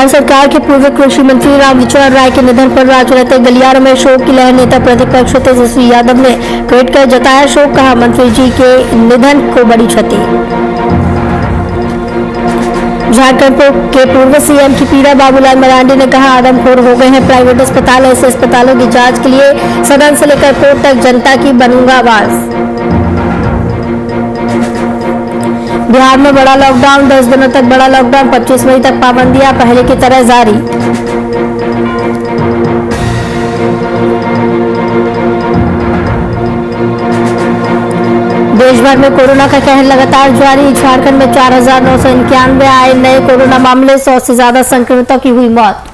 बिहार सरकार के पूर्व कृषि मंत्री रामविचार राय के निधन पर राजनीतिक गलियारों में शोक की लहर। नेता प्रतिपक्ष तेजस्वी यादव ने ट्वीट कर जताया शोक, कहा मंत्री जी के निधन को बड़ी क्षति। झारखंड के पूर्व सीएम की पीड़ा, बाबूलाल मरांडी ने कहा आदमखोर हो गए हैं प्राइवेट अस्पताल, ऐसे अस्पतालों की जांच के लिए सदन से लेकर कोर्ट तक जनता की बनूंगा आवाज। बिहार में बड़ा लॉकडाउन, 10 दिनों तक बड़ा लॉकडाउन, 25 मई तक पाबंदियां पहले की तरह जारी। देश भर में कोरोना का कहर लगातार जारी। झारखंड में 4,991 आए नए कोरोना मामले, 100 से ज्यादा संक्रमितों की हुई मौत।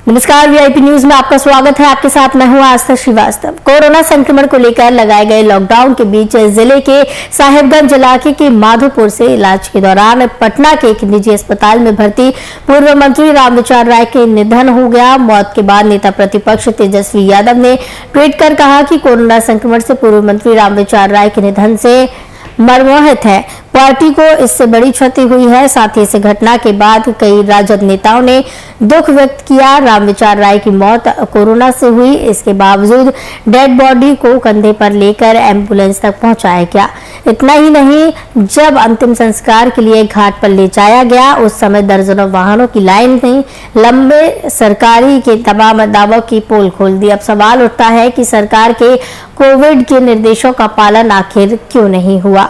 नमस्कार, वीआईपी न्यूज में आपका स्वागत है। आपके साथ मैं हूं आस्था श्रीवास्तव। कोरोना संक्रमण को लेकर लगाए गए लॉकडाउन के बीच जिले के साहेबगंज इलाके के माधोपुर से इलाज के दौरान पटना के एक निजी अस्पताल में भर्ती पूर्व मंत्री रामविचार राय के निधन हो गया। मौत के बाद नेता प्रतिपक्ष तेजस्वी यादव ने ट्वीट कर कहा कि कोरोना संक्रमण से पूर्व मंत्री रामविचार राय के निधन से मर्माहत है, पार्टी को इससे बड़ी क्षति हुई है। साथ ही इस घटना के बाद कई राजद नेताओं ने दुख व्यक्त किया। रामविचार राय की मौत कोरोना से हुई, इसके बावजूद डेड बॉडी को कंधे पर लेकर एम्बुलेंस तक पहुंचाया गया। इतना ही नहीं, जब अंतिम संस्कार के लिए घाट पर ले जाया गया उस समय दर्जनों वाहनों की लाइन थी। लंबे सरकारी के तमाम दावों की पोल खोल दी। अब सवाल उठता है कि सरकार के कोविड के निर्देशों का पालन आखिर क्यों नहीं हुआ।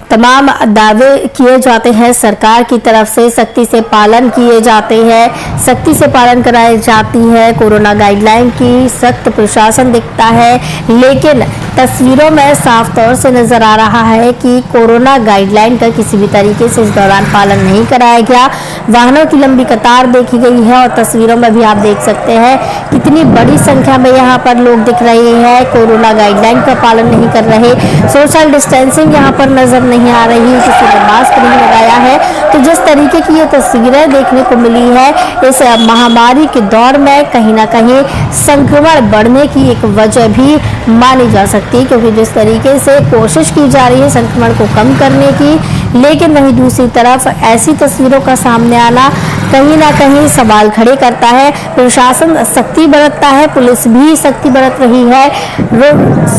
तमाम दावे किए जाते हैं, सरकार की तरफ से सख्ती से पालन किए जाते हैं, सख्ती से पालन कराई जाती है, कोरोना गाइडलाइन की सख्त प्रशासन दिखता है, लेकिन तस्वीरों में साफ तौर से नजर आ रहा है कि कोरोना गाइडलाइन का किसी भी तरीके से इस दौरान पालन नहीं कराया गया। वाहनों की लंबी कतार देखी गई है और तस्वीरों में भी आप देख सकते हैं कितनी बड़ी संख्या में यहाँ पर लोग दिख रहे हैं, कोरोना गाइडलाइन का पालन नहीं कर रहे। सोशल डिस्टेंसिंग यहाँ पर नजर नहीं आ रही, किसी ने मास्क नहीं लगाया है। तो जिस तरीके की ये तस्वीरें देखने को मिली है, इस महामारी के दौर में कहीं ना कहीं संक्रमण बढ़ने की एक वजह भी मानी जा सकती है, क्योंकि जिस तरीके से कोशिश की जा रही है संक्रमण को कम करने की, लेकिन वहीं दूसरी तरफ ऐसी तस्वीरों का सामने आना कहीं ना कहीं सवाल खड़े करता है। प्रशासन सख्ती बरतता है, पुलिस भी सख्ती बरत रही है,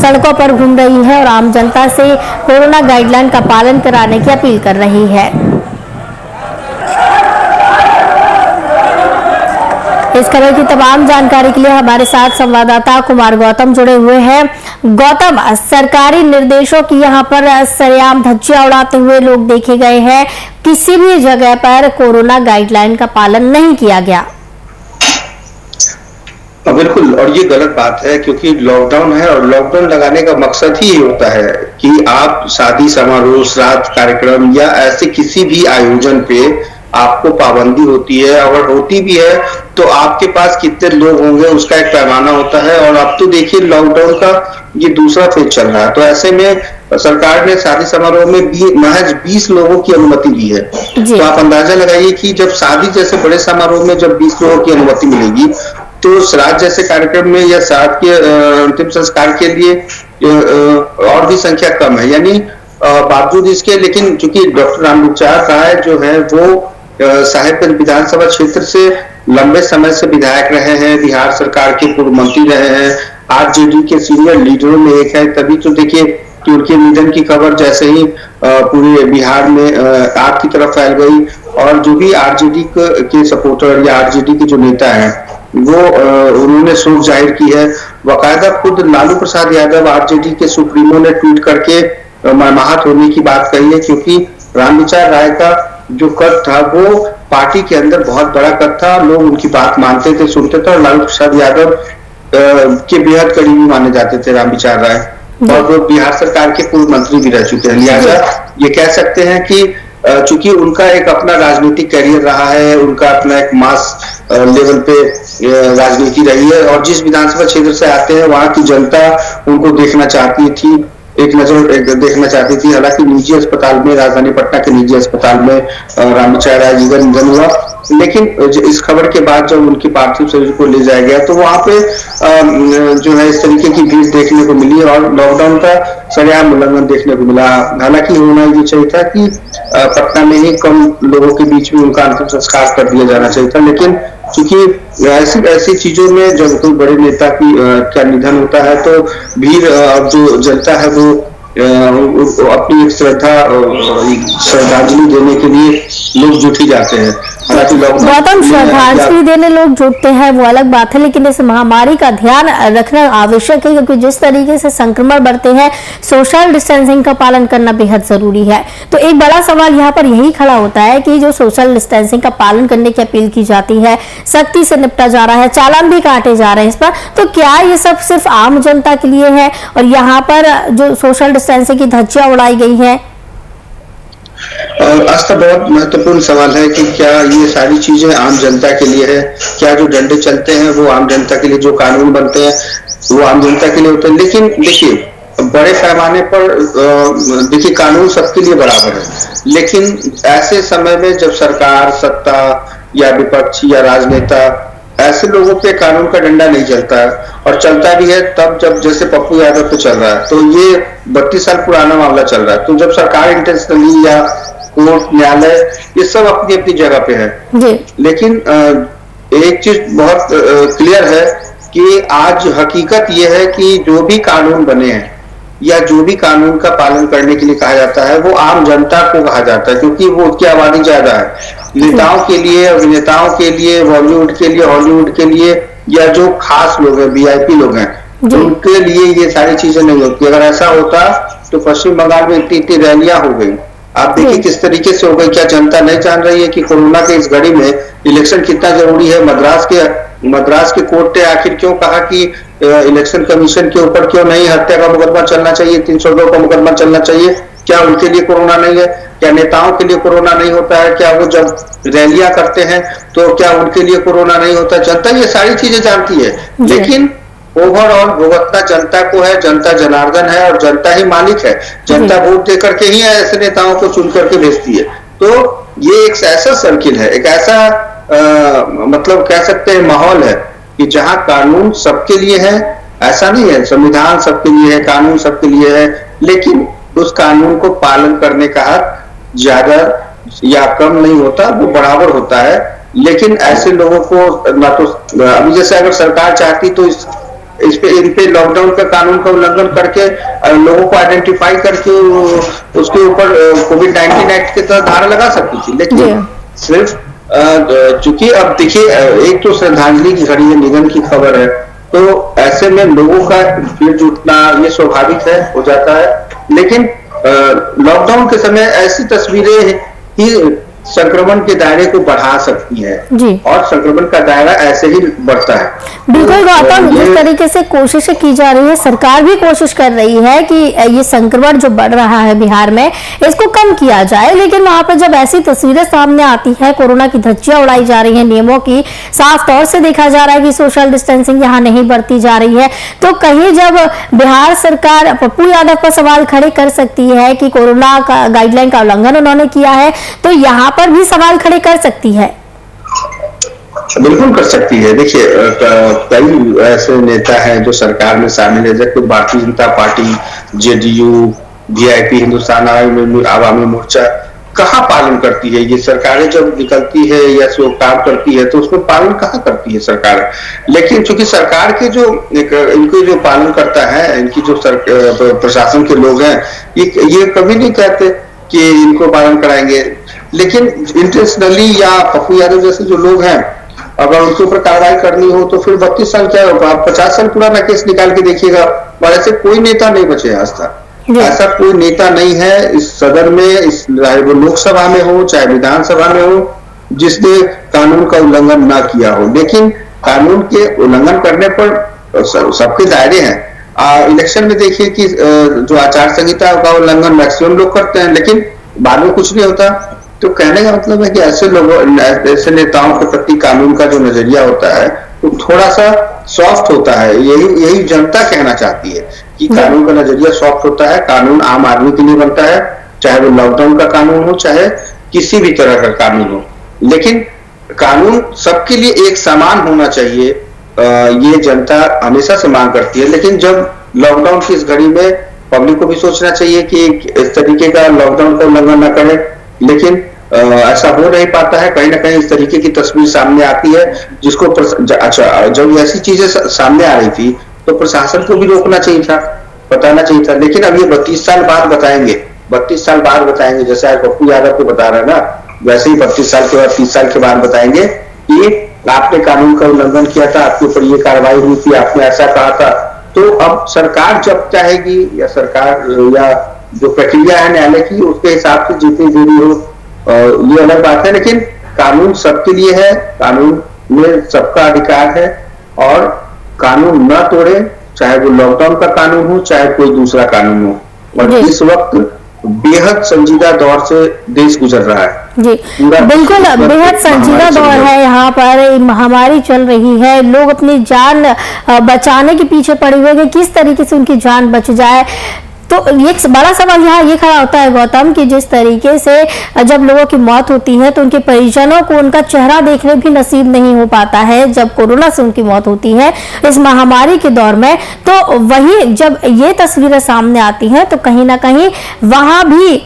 सड़कों पर घूम रही है और आम जनता से कोरोना गाइडलाइन का पालन कराने की अपील कर रही है। इस खबर की तमाम जानकारी के लिए हमारे साथ संवाददाता कुमार गौतम जुड़े हुए हैं। गौतम, सरकारी निर्देशों की यहाँ पर सरेआम धज्जियां उड़ाते हुए लोग देखे गए हैं, किसी भी जगह पर कोरोना गाइडलाइन का पालन नहीं किया गया। बिल्कुल, और ये गलत बात है, क्योंकि लॉकडाउन है और लॉकडाउन लगाने का मकसद ही होता है कि आप शादी समारोह, श्राद्ध कार्यक्रम या ऐसे किसी भी आयोजन पे आपको पाबंदी होती है। अगर होती भी है तो आपके पास कितने लोग होंगे उसका एक पैमाना होता है। और अब तो देखिए लॉकडाउन का ये दूसरा फेज चल रहा है, तो ऐसे में सरकार ने शादी समारोह में भी महज 20 लोगों की अनुमति दी है। तो आप अंदाजा लगाइए कि जब शादी जैसे बड़े समारोह में जब 20 लोगों की अनुमति मिलेगी, तो श्राद्ध जैसे कार्यक्रम में या श्राद्ध के अंतिम संस्कार के लिए और भी संख्या कम है। यानी बावजूद इसके, लेकिन चूंकि डॉक्टर रामविचार राय जो है वो साहेबगंज विधानसभा क्षेत्र से लंबे समय से विधायक रहे हैं, बिहार सरकार के पूर्व मंत्री रहे हैं, आरजेडी के सीनियर लीडरों में एक है। तभी तो देखिए कि उनके निधन की खबर जैसे ही पूरे बिहार में आग की तरफ फैल गई, और जो भी आरजेडी के सपोर्टर या आरजेडी के जो नेता हैं वो उन्होंने शोक जाहिर की है। बाकायदा खुद लालू प्रसाद यादव आरजेडी के सुप्रीमो ने ट्वीट करके मर्माहत होने की बात कही है, क्योंकि रामविचार राय का जो कद था वो पार्टी के अंदर बहुत बड़ा कद था। लोग उनकी बात मानते थे, सुनते थे, और लालू प्रसाद यादव के बेहद करीबी माने जाते थे रामविचार राय, और वो बिहार सरकार के पूर्व मंत्री भी रह चुके हैं। लिहाजा ये कह सकते हैं कि चूंकि उनका एक अपना राजनीतिक करियर रहा है, उनका अपना एक मास लेवल पे राजनीति रही है, और जिस विधानसभा क्षेत्र से आते हैं वहां की जनता उनको देखना चाहती थी एक नजर देखना चाहती थी। हालांकि निजी अस्पताल में, राजधानी पटना के निजी अस्पताल में रामचारी राय जी का निधन हुआ, लेकिन इस खबर के बाद जब उनकी पार्थिव शरीर को ले जाया गया तो वहां पे जो है इस तरीके की भीड़ देखने को मिली और लॉकडाउन का सरेआम उल्लंघन देखने को मिला। हालांकि होना ये चाहिए था कि पटना में ही कम लोगों के बीच में उनका अंतिम संस्कार कर दिया जाना चाहिए था, लेकिन क्योंकि ऐसी ऐसी चीजों में जब कोई बड़े नेता की का निधन होता है तो भीड़, अब जो जनता है वो अपनी एक श्रद्धांजलि देने के लिए लोग जुट ही जाते हैं। हालांकि गौतम, श्रद्धांजलि देने लोग जुटते हैं वो अलग बात है, लेकिन इस महामारी का ध्यान रखना आवश्यक है, क्योंकि जिस तरीके से संक्रमण बढ़ते हैं सोशल डिस्टेंसिंग का पालन करना बेहद जरूरी है। तो एक बड़ा सवाल यहाँ पर यही खड़ा होता है कि जो सोशल डिस्टेंसिंग का पालन करने की अपील की जाती है, सख्ती से निपटा जा रहा है, चालान भी काटे जा रहे हैं इस पर, तो क्या ये सब सिर्फ आम जनता के लिए है और यहाँ पर जो सोशल डिस्टेंसिंग की धज्जियां उड़ाई गई है? आस्था, बहुत महत्वपूर्ण सवाल है कि क्या ये सारी चीजें आम जनता के लिए है? क्या जो डंडे चलते हैं वो आम जनता के लिए, जो कानून बनते हैं वो आम जनता के लिए होते हैं? लेकिन देखिए, बड़े पैमाने पर देखिए कानून सबके लिए बराबर है, लेकिन ऐसे समय में जब सरकार, सत्ता या विपक्ष या राजनेता, ऐसे लोगों पे कानून का डंडा नहीं चलता है, और चलता भी है तब जब, जैसे पप्पू यादव पे चल रहा है, तो ये 32 साल पुराना मामला चल रहा है, तो जब सरकार इंटेंशनली या कोर्ट, न्यायालय, ये सब अपनी अपनी जगह पे है। लेकिन एक चीज बहुत क्लियर है कि आज हकीकत ये है कि जो भी कानून बने हैं या जो भी कानून का पालन करने के लिए कहा जाता है वो आम जनता को कहा जाता है, क्योंकि वो उसकी आबादी ज्यादा है। नेताओं के लिए, अभिनेताओं के लिए, बॉलीवुड के लिए, हॉलीवुड के लिए, या जो खास लोग हैं, वीआईपी लोग हैं, उनके लिए ये सारी चीजें नहीं होती। अगर ऐसा होता तो पश्चिम बंगाल में इतनी इतनी रैलियां हो गई, आप देखिए किस तरीके से हो गई। क्या जनता नहीं जान रही है कि कोरोना के इस घड़ी में इलेक्शन कितना जरूरी है? मद्रास के कोर्ट ने आखिर क्यों कहा कि इलेक्शन कमीशन के ऊपर क्यों नहीं हत्या का मुकदमा चलना चाहिए, 302 का मुकदमा चलना चाहिए? क्या उनके लिए कोरोना नहीं है? क्या नेताओं के लिए कोरोना नहीं होता है? क्या वो जब रैलियां करते हैं तो क्या उनके लिए कोरोना नहीं होता? जनता ये सारी चीजें जानती है, लेकिन ओवरऑल भुगतना जनता को है। जनता जनार्दन है और जनता ही मालिक है। जनता वोट दे करके ही ऐसे नेताओं को चुन करके भेजती है। तो ये एक ऐसा सर्किल है, एक ऐसा मतलब कह सकते हैं माहौल है कि जहां कानून सबके लिए है। ऐसा नहीं है, संविधान सबके लिए है, कानून सबके लिए है, लेकिन उस कानून को पालन करने का हक ज्यादा या कम नहीं होता, वो बराबर होता है। लेकिन ऐसे लोगों को ना तो अभी जैसे अगर सरकार चाहती तो इन पे लॉकडाउन का कानून का उल्लंघन करके लोगों को आइडेंटिफाई करके उसके ऊपर कोविड-19 एक्ट के तहत धारा लगा सकती थी, लेकिन सिर्फ चूंकि अब देखिए एक तो श्रद्धांजलि की घड़ी है, निधन की खबर है, तो ऐसे में लोगों का भीड़ जुटना ये स्वाभाविक है, हो जाता है। लेकिन लॉकडाउन के समय ऐसी तस्वीरें ही संक्रमण के दायरे को बढ़ा सकती है और संक्रमण का दायरा ऐसे ही बढ़ता है। बिल्कुल गौतम, जिस तरीके से कोशिशें की जा रही है, सरकार भी कोशिश कर रही है कि ये संक्रमण जो बढ़ रहा है बिहार में इसको कम किया जाए, लेकिन वहां पर जब ऐसी तस्वीरें सामने आती है, कोरोना की धज्जियां उड़ाई जा रही है, नियमों की साफ तौर से देखा जा रहा है कि सोशल डिस्टेंसिंग यहाँ नहीं बरती जा रही है, तो कहीं जब बिहार सरकार पप्पू यादव पर सवाल खड़े कर सकती है कि कोरोना का गाइडलाइन का उल्लंघन उन्होंने किया है, तो यहाँ पर भी सवाल खड़े कर सकती है। बिल्कुल कर सकती है। देखिए कई ऐसे नेता हैं जो सरकार में शामिल है, जैसे भारतीय जनता पार्टी, जेडीयू, वीआईपी, हिंदुस्तान आवामी मोर्चा, कहाँ पालन करती है ये सरकारें? जब निकलती है या काम करती है तो उसमें पालन कहाँ करती है सरकार? लेकिन चूंकि सरकार के जो इनको जो पालन करता है, इनकी जो प्रशासन के लोग हैं, ये कभी नहीं कहते कि इनको पालन कराएंगे, लेकिन इंटेंशनली या पप्पू यादव जैसे जो लोग हैं, अगर उनके ऊपर कार्रवाई करनी हो तो फिर 32 साल क्या होगा? आप 50 साल पुराना केस निकाल के देखिएगा, और ऐसे कोई नेता नहीं बचे आज तक। ऐसा कोई नेता नहीं है इस सदन में, चाहे वो लोकसभा में हो चाहे विधानसभा में हो, जिसने कानून का उल्लंघन ना किया हो। लेकिन कानून के उल्लंघन करने पर सबके दायरे हैं। इलेक्शन में देखिए कि जो आचार संहिता का उल्लंघन मैक्सिमम लोग करते हैं, लेकिन बाद में कुछ नहीं होता। तो कहने का मतलब है कि ऐसे लोगों, ऐसे नेताओं के प्रति कानून का जो नजरिया होता है तो थोड़ा सा सॉफ्ट होता है। यही यही जनता कहना चाहती है कि कानून का नजरिया सॉफ्ट होता है, कानून आम आदमी के लिए बनता है, चाहे वो लॉकडाउन का कानून हो, चाहे किसी भी तरह का कानून हो, लेकिन कानून सबके लिए एक समान होना चाहिए। ये जनता हमेशा से मांग करती है, लेकिन जब लॉकडाउन की इस घड़ी में पब्लिक को भी सोचना चाहिए कि इस तरीके का लॉकडाउन का उल्लंघन न करें, लेकिन ऐसा हो नहीं पाता है। कहीं ना कहीं इस तरीके की तस्वीर सामने आती है, जिसको अच्छा, जब ऐसी चीजें सामने आ रही थी तो प्रशासन को भी रोकना चाहिए था, बताना चाहिए था, लेकिन अब ये 32 साल बाद बताएंगे, 32 साल बाद बताएंगे, जैसे आज पप्पू यादव को बता रहा है ना, वैसे ही 32 साल के बाद 30 साल के बाद बताएंगे कि आपने कानून का उल्लंघन किया था, आपके ऊपर ये कार्रवाई हुई थी, आपने ऐसा कहा था। तो अब सरकार जब चाहेगी, या सरकार या जो प्रक्रिया है न्यायालय की, उसके हिसाब से जितनी देरी हो, ये अलग बात है, लेकिन कानून सबके लिए है, कानून में सबका अधिकार है, और कानून न तोड़े, चाहे वो लॉकडाउन का कानून हो, चाहे कोई दूसरा कानून हो। और इस वक्त बेहद संजीदा दौर से देश गुजर रहा है। जी बिल्कुल, बेहद संजीदा दौर है। यहाँ पर महामारी चल रही है, लोग अपनी जान बचाने के पीछे पड़े हुए हैं, किस तरीके से उनकी जान बच जाए। तो एक बड़ा सवाल यहाँ ये खड़ा होता है गौतम, कि जिस तरीके से जब लोगों की मौत होती है तो उनके परिजनों को उनका चेहरा देखने भी नसीब नहीं हो पाता है, जब कोरोना से उनकी मौत होती है इस महामारी के दौर में। तो वही जब ये तस्वीरें सामने आती हैं तो कहीं ना कहीं वहां भी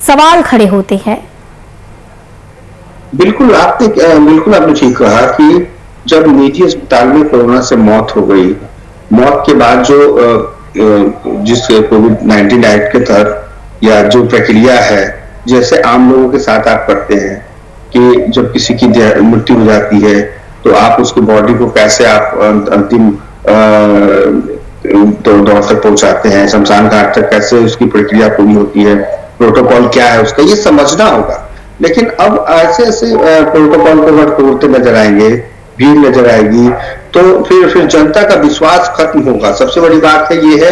सवाल खड़े होते हैं। बिल्कुल आपने ठीक कहा कि जब निजी अस्पताल में कोरोना से मौत हो गई, मौत के बाद जो जिस कोविड-19 एक्ट के तहत या जो प्रक्रिया है, जैसे आम लोगों के साथ आप करते हैं कि जब किसी की मृत्यु हो जाती है तो आप उसकी बॉडी को कैसे आप अंतिम दौर तक पहुंचाते हैं, शमशान घाट तक कैसे उसकी प्रक्रिया पूरी होती है, प्रोटोकॉल क्या है उसका, ये समझना होगा। लेकिन अब ऐसे ऐसे प्रोटोकॉल को अगर तोड़ते नजर आएंगे, भीड़ नजर आएगी, तो फिर जनता का विश्वास खत्म होगा। सबसे बड़ी बात है ये है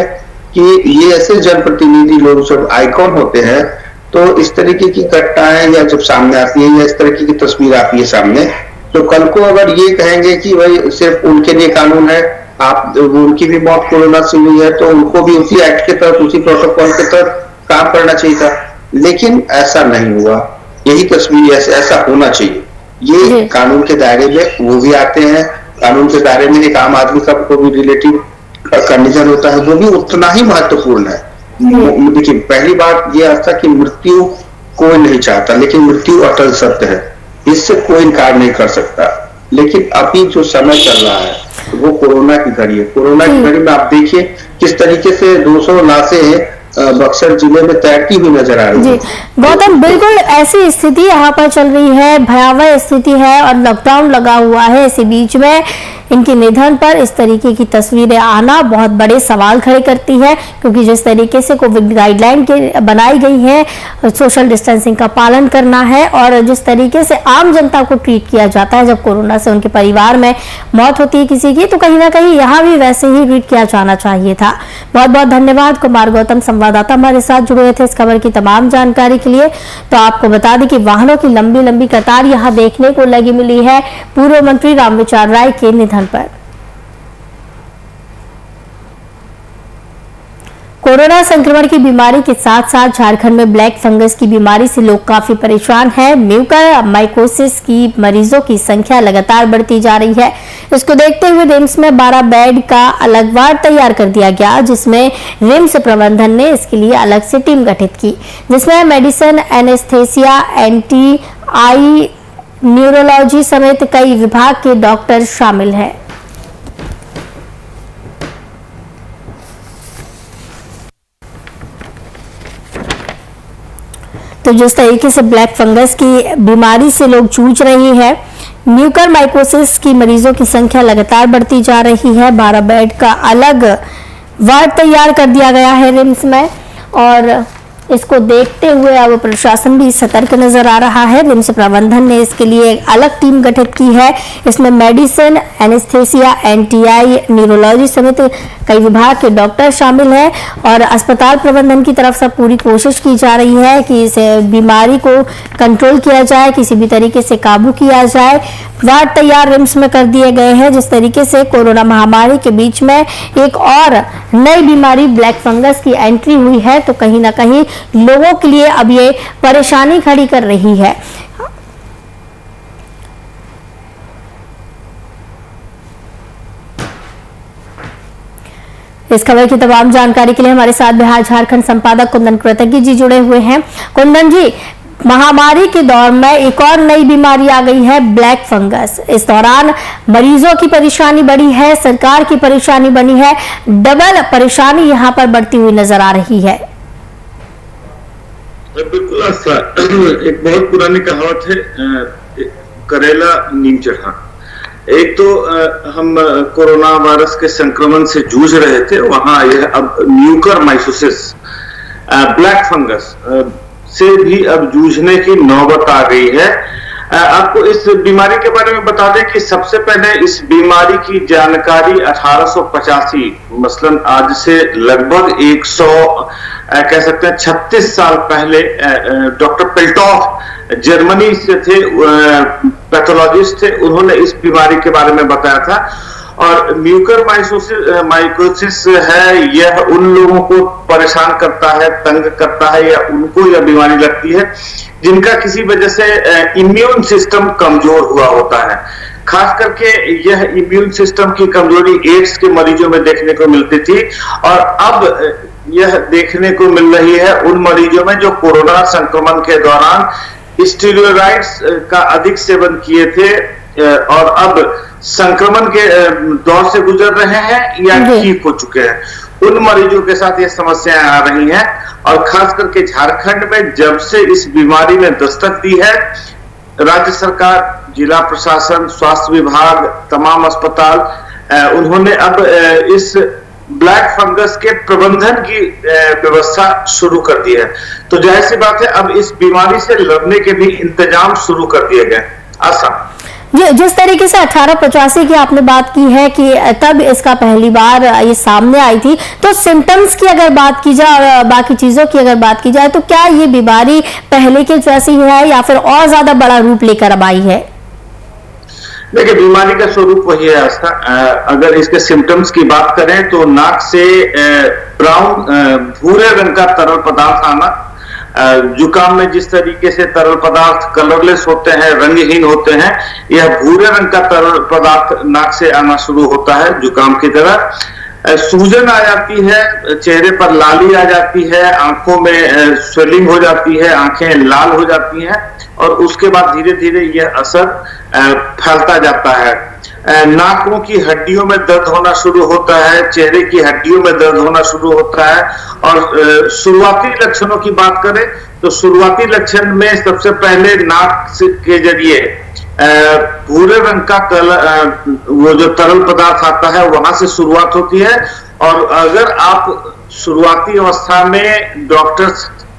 कि ये ऐसे जनप्रतिनिधि लोग जब आइकॉन होते हैं, तो इस तरीके की घटनाएं या जब सामने आती है, या इस तरीके की तस्वीर आती है सामने, तो कल को अगर ये कहेंगे कि भाई सिर्फ उनके लिए कानून है, आप उनकी भी मौत कोरोना से हुई है, तो उनको भी उसी एक्ट के तहत, उसी प्रोटोकॉल के तहत काम करना चाहिए था, लेकिन ऐसा नहीं हुआ। यही तस्वीर ऐसा होना चाहिए। ये कानून के दायरे में वो भी आते हैं, कानून के दायरे में एक आम आदमी का को भी रिलेटिव कंडीशन होता है, वो भी उतना ही महत्वपूर्ण है। देखिए, पहली बात ये आता कि मृत्यु कोई नहीं चाहता, लेकिन मृत्यु अटल सत्य है, इससे कोई इनकार नहीं कर सकता। लेकिन अभी जो समय चल रहा है वो कोरोना की घड़ी है। कोरोना की घड़ी में आप देखिए किस तरीके से 200 लाशें बक्सर जिले में तैरती हुई नजर आ रही है। गौतम, बिल्कुल ऐसी स्थिति यहाँ पर चल रही है, भयावह स्थिति है और लॉकडाउन लगा हुआ है। इसी बीच में इनके निधन पर इस तरीके की तस्वीरें आना बहुत बड़े सवाल खड़े करती है, क्योंकि जिस तरीके से कोविड गाइडलाइन के बनाई गई है, सोशल डिस्टेंसिंग का पालन करना है, और जिस तरीके से आम जनता को ट्रीट किया जाता है जब कोरोना से उनके परिवार में मौत होती है किसी की, तो कहीं ना कहीं यहाँ भी वैसे ही ट्रीट किया जाना चाहिए था। बहुत बहुत धन्यवाद कुमार गौतम, संवाददाता हमारे साथ जुड़े हुए थे इस खबर की तमाम जानकारी के लिए। तो आपको बता दें कि वाहनों की लंबी लंबी कतार यहाँ देखने को लगी मिली है पूर्व मंत्री रामविचार राय के निधन पर। कोरोना संक्रमण की बीमारी के साथ साथ झारखंड में ब्लैक फंगस की बीमारी से लोग काफी परेशान हैं। म्यूकरमाइकोसिस की मरीजों की संख्या लगातार बढ़ती जा रही है। इसको देखते हुए रिम्स में 12 बेड का अलग वार्ड तैयार कर दिया गया, जिसमें रिम्स प्रबंधन ने इसके लिए अलग से टीम गठित की, जिसमें मेडिसिन, एनेस्थेसिया, एंटी न्यूरोलॉजी समेत कई विभाग के डॉक्टर शामिल हैं। तो जिस तरीके से ब्लैक फंगस की बीमारी से लोग जूझ रहे हैं, म्यूकरमाइकोसिस की मरीजों की संख्या लगातार बढ़ती जा रही है। 12 बेड का अलग वार्ड तैयार कर दिया गया है रिम्स में, और इसको देखते हुए अब प्रशासन भी सतर्क नजर आ रहा है। रिम्स प्रबंधन ने इसके लिए एक अलग टीम गठित की है। इसमें मेडिसिन, एनेस्थेसिया, एनटीआई, न्यूरोलॉजी समेत कई विभाग के डॉक्टर शामिल हैं और अस्पताल प्रबंधन की तरफ से पूरी कोशिश की जा रही है कि इस बीमारी को कंट्रोल किया जाए, किसी भी तरीके से काबू किया जाए। वार्ड तैयार रिम्स में कर दिए गए हैं। जिस तरीके से कोरोना महामारी के बीच में एक और नई बीमारी ब्लैक फंगस की एंट्री हुई है तो कहीं ना कहीं लोगों के लिए अब ये परेशानी खड़ी कर रही है। इस खबर की तमाम जानकारी के लिए हमारे साथ बिहार झारखंड संपादक कुंदन कृतज्ञ जी जुड़े हुए हैं। कुंदन जी, महामारी के दौर में एक और नई बीमारी आ गई है, ब्लैक फंगस। इस दौरान मरीजों की परेशानी बढ़ी है, सरकार की परेशानी बनी है, डबल परेशानी यहां पर बढ़ती हुई नजर आ रही है। बिल्कुल एक बहुत पुरानी कहावत है, करेला नीम चढ़ा। एक तो हम कोरोना वायरस के संक्रमण से जूझ रहे थे, वहां यह अब म्यूकरमाइकोसिस ब्लैक फंगस से भी अब जूझने की नौबत आ गई है। आपको इस बीमारी के बारे में बता दें कि सबसे पहले इस बीमारी की जानकारी 1885 मसलन आज से लगभग 100 कह सकते हैं 36 साल पहले डॉक्टर पेल्टॉफ जर्मनी से थे, पैथोलॉजिस्ट थे, उन्होंने इस बीमारी के बारे में बताया था। और म्यूकरमाइकोसिस है, यह उन लोगों को परेशान करता है, तंग करता है या उनको यह बीमारी लगती है जिनका किसी वजह से इम्यून सिस्टम कमजोर हुआ होता है। खास करके यह इम्यून सिस्टम की कमजोरी एड्स के मरीजों में देखने को मिलती थी और अब यह देखने को मिल रही है उन मरीजों में जो कोरोना संक्रमण के दौरान स्टेरॉइड्स का अधिक सेवन किए थे और अब संक्रमण के दौर से गुजर रहे हैं या ठीक हो चुके हैं। उन मरीजों के साथ ये समस्याएं आ रही हैं और खास करके झारखंड में जब से इस बीमारी ने दस्तक दी है, राज्य सरकार, जिला प्रशासन, स्वास्थ्य विभाग, तमाम अस्पताल, उन्होंने अब इस ब्लैक फंगस के प्रबंधन की व्यवस्था शुरू कर दी है। तो जाहिर सी बात है अब इस बीमारी से लड़ने के भी इंतजाम शुरू कर दिए गए। आसान जिस तरीके से 1885 की आपने बात की है कि तब इसका पहली बार ये सामने आई थी, तो सिम्टम्स की अगर बात की जाए और बाकी चीजों की अगर बात की जाए तो क्या ये बीमारी पहले के जैसी है या फिर और ज्यादा बड़ा रूप लेकर अब आई है? देखिए, बीमारी का स्वरूप वही है आस्था। अगर इसके सिम्टम्स की बात करें तो नाक से ब्राउन भूरे रंग का तरल पदार्थ आना, जुकाम में जिस तरीके से तरल पदार्थ कलरलेस होते हैं, रंगहीन होते हैं, यह भूरे रंग का तरल पदार्थ नाक से आना शुरू होता है जुकाम की तरह। सूजन आ जाती है, चेहरे पर लाली आ जाती है, आंखों में स्वेलिंग हो जाती है, आंखें लाल हो जाती हैं और उसके बाद धीरे धीरे यह असर फैलता जाता है। नाकों की हड्डियों में दर्द होना शुरू होता है, चेहरे की हड्डियों में दर्द होना शुरू होता है और शुरुआती लक्षणों की बात करें तो शुरुआती लक्षण में सबसे पहले नाक के जरिए भूरे रंग का वो जो तरल पदार्थ आता है वहां से शुरुआत होती है और अगर आप शुरुआती अवस्था में डॉक्टर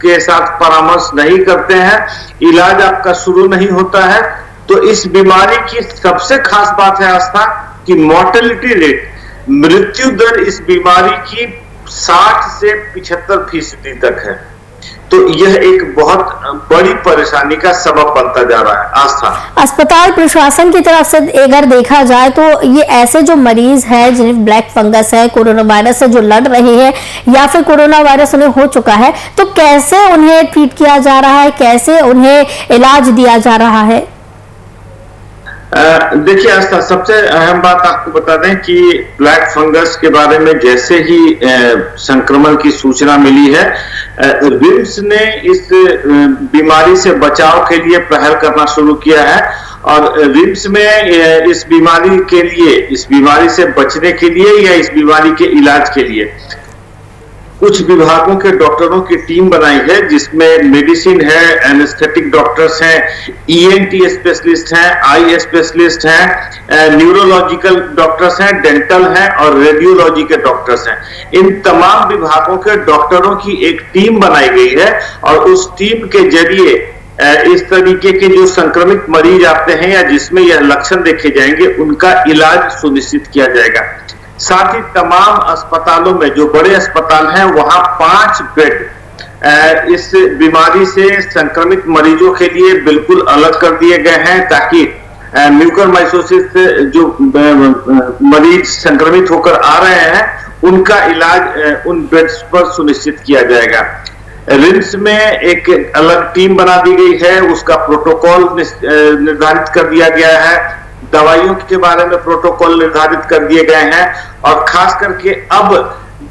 के साथ परामर्श नहीं करते हैं, इलाज आपका शुरू नहीं होता है, तो इस बीमारी की सबसे खास बात है आस्था कि मॉर्टेलिटी रेट, मृत्यु दर इस बीमारी की 60 से 75% तक है। तो यह एक बहुत बड़ी परेशानी का सबब बनता जा रहा है आस्था। अस्पताल प्रशासन की तरफ से अगर देखा जाए तो ये ऐसे जो मरीज है जिन्हें ब्लैक फंगस है, कोरोना वायरस से जो लड़ रहे हैं या फिर कोरोना वायरस उन्हें हो चुका है, तो कैसे उन्हें ट्रीट किया जा रहा है, कैसे उन्हें इलाज दिया जा रहा है? देखिए आस्था, सबसे अहम बात आपको बता दें कि ब्लैक फंगस के बारे में जैसे ही संक्रमण की सूचना मिली है, रिम्स ने इस बीमारी से बचाव के लिए पहल करना शुरू किया है और रिम्स में इस बीमारी के लिए, इस बीमारी से बचने के लिए या इस बीमारी के इलाज के लिए कुछ विभागों के डॉक्टरों की टीम बनाई है, जिसमें मेडिसिन है, एनेस्थेटिक डॉक्टर्स हैं, ईएनटी स्पेशलिस्ट हैं, आई स्पेशलिस्ट हैं, न्यूरोलॉजिकल डॉक्टर्स हैं, डेंटल हैं और रेडियोलॉजी के डॉक्टर्स हैं। इन तमाम विभागों के डॉक्टरों की एक टीम बनाई गई है और उस टीम के जरिए इस तरीके के जो संक्रमित मरीज आते हैं या जिसमें यह लक्षण देखे जाएंगे, उनका इलाज सुनिश्चित किया जाएगा। साथ ही तमाम अस्पतालों में, जो बड़े अस्पताल हैं, वहां 5 बेड इस बीमारी से संक्रमित मरीजों के लिए बिल्कुल अलग कर दिए गए हैं, ताकि म्यूकरमाइकोसिस से जो मरीज संक्रमित होकर आ रहे हैं उनका इलाज उन बेड्स पर सुनिश्चित किया जाएगा। रिम्स में एक अलग टीम बना दी गई है, उसका प्रोटोकॉल निर्धारित कर दिया गया है, दवाइयों के बारे में प्रोटोकॉल निर्धारित कर दिए गए हैं और खास करके अब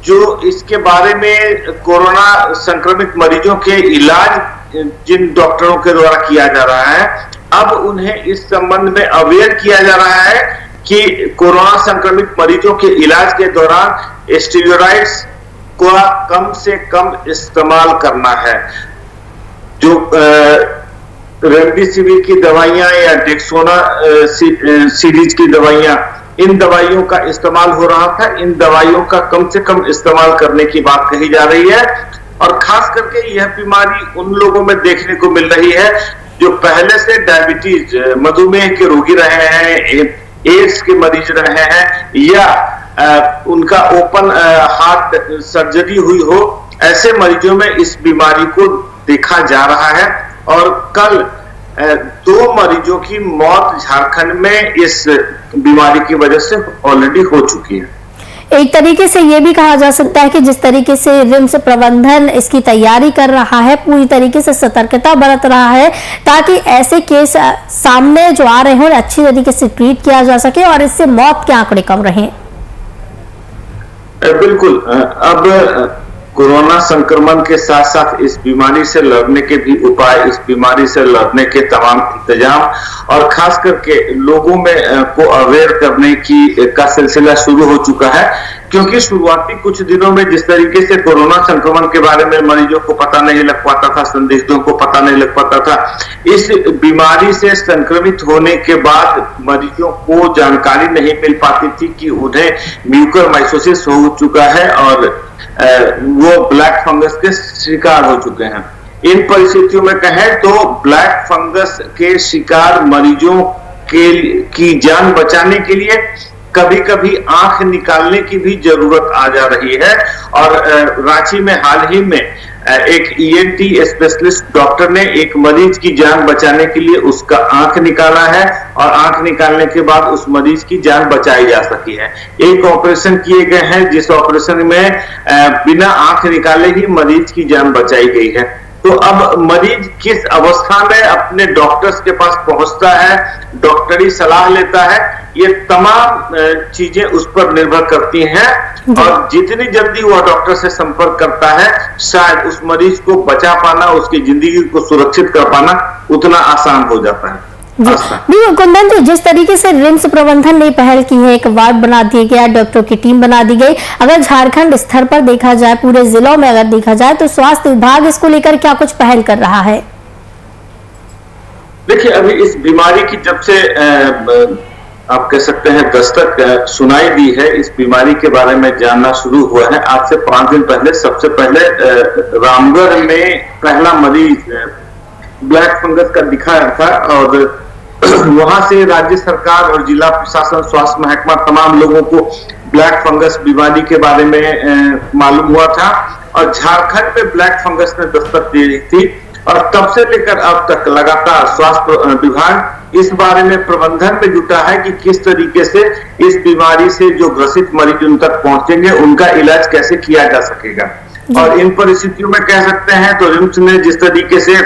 जो इसके बारे में कोरोना संक्रमित मरीजों के इलाज जिन डॉक्टरों के द्वारा किया जा रहा है, अब उन्हें इस संबंध में अवेयर किया जा रहा है कि कोरोना संक्रमित मरीजों के इलाज के दौरान स्टेरॉइड्स को कम से कम इस्तेमाल करना है। जो रेमडेसिविर की दवाइयां या डेक्सोना सीरीज की दवाइयां, इन दवाइयों का इस्तेमाल हो रहा था, इन दवाइयों का कम से कम इस्तेमाल करने की बात कही जा रही है। और खास करके यह बीमारी उन लोगों में देखने को मिल रही है जो पहले से डायबिटीज, मधुमेह के रोगी रहे हैं, एड्स के मरीज रहे हैं या उनका ओपन हार्ट सर्जरी हुई हो, ऐसे मरीजों में इस बीमारी को देखा जा रहा है। और कल 2 मरीजों की मौत झारखंड में इस बीमारी की वजह से ऑलरेडी हो चुकी है। एक तरीके से ये भी कहा जा सकता है कि जिस तरीके से रिम्स प्रबंधन इसकी तैयारी कर रहा है, पूरी तरीके से सतर्कता बरत रहा है ताकि ऐसे केस सामने जो आ रहे हों अच्छी तरीके से ट्रीट किया जा सके और इससे मौत के आंकड़े कम रहें। बिल्कुल। अब कोरोना संक्रमण के साथ साथ इस बीमारी से लड़ने के भी उपाय, इस बीमारी से लड़ने के तमाम इंतजाम और खास करके लोगों में को अवेयर करने का सिलसिला शुरू हो चुका है, क्योंकि शुरुआती कुछ दिनों में जिस तरीके से कोरोना संक्रमण के बारे में मरीजों को पता नहीं लग पाता था, संदिग्धों को पता नहीं लग पाता था, इस बीमारी से संक्रमित होने के बाद मरीजों को जानकारी नहीं मिल पाती थी कि उन्हें म्यूकरमाइकोसिस हो चुका है और वो ब्लैक फंगस के शिकार हो चुके हैं। इन परिस्थितियों में कहें तो ब्लैक फंगस के शिकार मरीजों की जान बचाने के लिए कभी कभी आंख निकालने की भी जरूरत आ जा रही है। और रांची में हाल ही में एक ईएनटी स्पेशलिस्ट डॉक्टर ने एक मरीज की जान बचाने के लिए उसका आंख निकाला है और आंख निकालने के बाद उस मरीज की जान बचाई जा सकी है। एक ऑपरेशन किए गए हैं जिस ऑपरेशन में बिना आंख निकाले ही मरीज की जान बचाई गई है। तो अब मरीज किस अवस्था में अपने डॉक्टर्स के पास पहुंचता है, डॉक्टरी सलाह लेता है, ये तमाम चीजें उस पर निर्भर करती हैं और जितनी जल्दी वह डॉक्टर से संपर्क करता है, शायद उस मरीज को बचा पाना, उसकी जिंदगी को सुरक्षित कर पाना उतना आसान हो जाता है। कुंदन जी, जिस तरीके से रिम्स प्रबंधन ने पहल की है, एक वार्ड बना दिया गया, डॉक्टरों की टीम बना दी गई, अगर झारखंड स्तर पर देखा जाए, पूरे जिलों में अगर देखा जाए तो स्वास्थ्य विभाग इसको लेकर क्या कुछ पहल कर रहा है? देखिए, अभी इस बीमारी की जब से आप कह सकते हैं दस्तक सुनाई दी है, इस बीमारी के बारे में जानना शुरू हुआ है। आज से 5 दिन पहले सबसे पहले रामगढ़ में पहला मरीज ब्लैक फंगस का दिखाया था और वहां से राज्य सरकार और जिला प्रशासन, स्वास्थ्य महकमा, तमाम लोगों को ब्लैक फंगस बीमारी के बारे में मालूम हुआ था और झारखंड में ब्लैक फंगस ने दस्तक दे दी थी और तब से लेकर अब तक लगातार स्वास्थ्य विभाग इस बारे में प्रबंधन में जुटा है कि किस तरीके से इस बीमारी से जो ग्रसित मरीज उन तक पहुंचेंगे, उनका इलाज कैसे किया जा सकेगा। और इन परिस्थितियों में कह सकते हैं तो रिम्स ने जिस तरीके से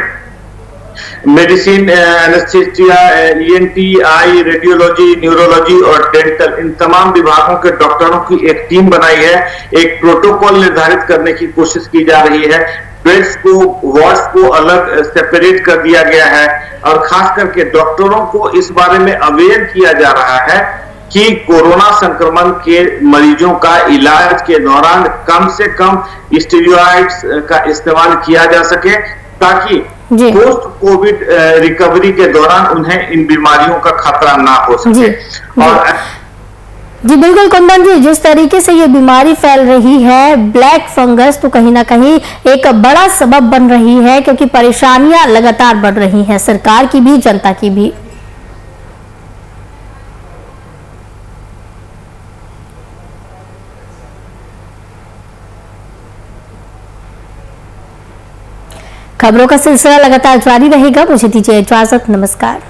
मेडिसिन, एनेस्थेसिया, ईएनटी, आई, रेडियोलॉजी, न्यूरोलॉजी और डेंटल, इन तमाम विभागों के डॉक्टरों की एक टीम बनाई है, एक प्रोटोकॉल निर्धारित करने की कोशिश की जा रही है, बेड्स को, वार्ड्स को अलग सेपरेट कर दिया गया है और खास करके डॉक्टरों को इस बारे में अवेयर किया जा रहा है कि कोरोना संक्रमण के मरीजों का इलाज के दौरान कम से कम स्टेरॉइड्स का इस्तेमाल किया जा सके, ताकि पोस्ट कोविड रिकवरी के दौरान उन्हें इन बीमारियों का खतरा ना हो सके। और जी बिल्कुल कुंदन जी, जिस तरीके से ये बीमारी फैल रही है ब्लैक फंगस, तो कहीं ना कहीं एक बड़ा सबब बन रही है, क्योंकि परेशानियां लगातार बढ़ रही हैं, सरकार की भी जनता की भी। खबरों का सिलसिला लगातार जारी रहेगा। मुझे दीजिए इजाजत, नमस्कार।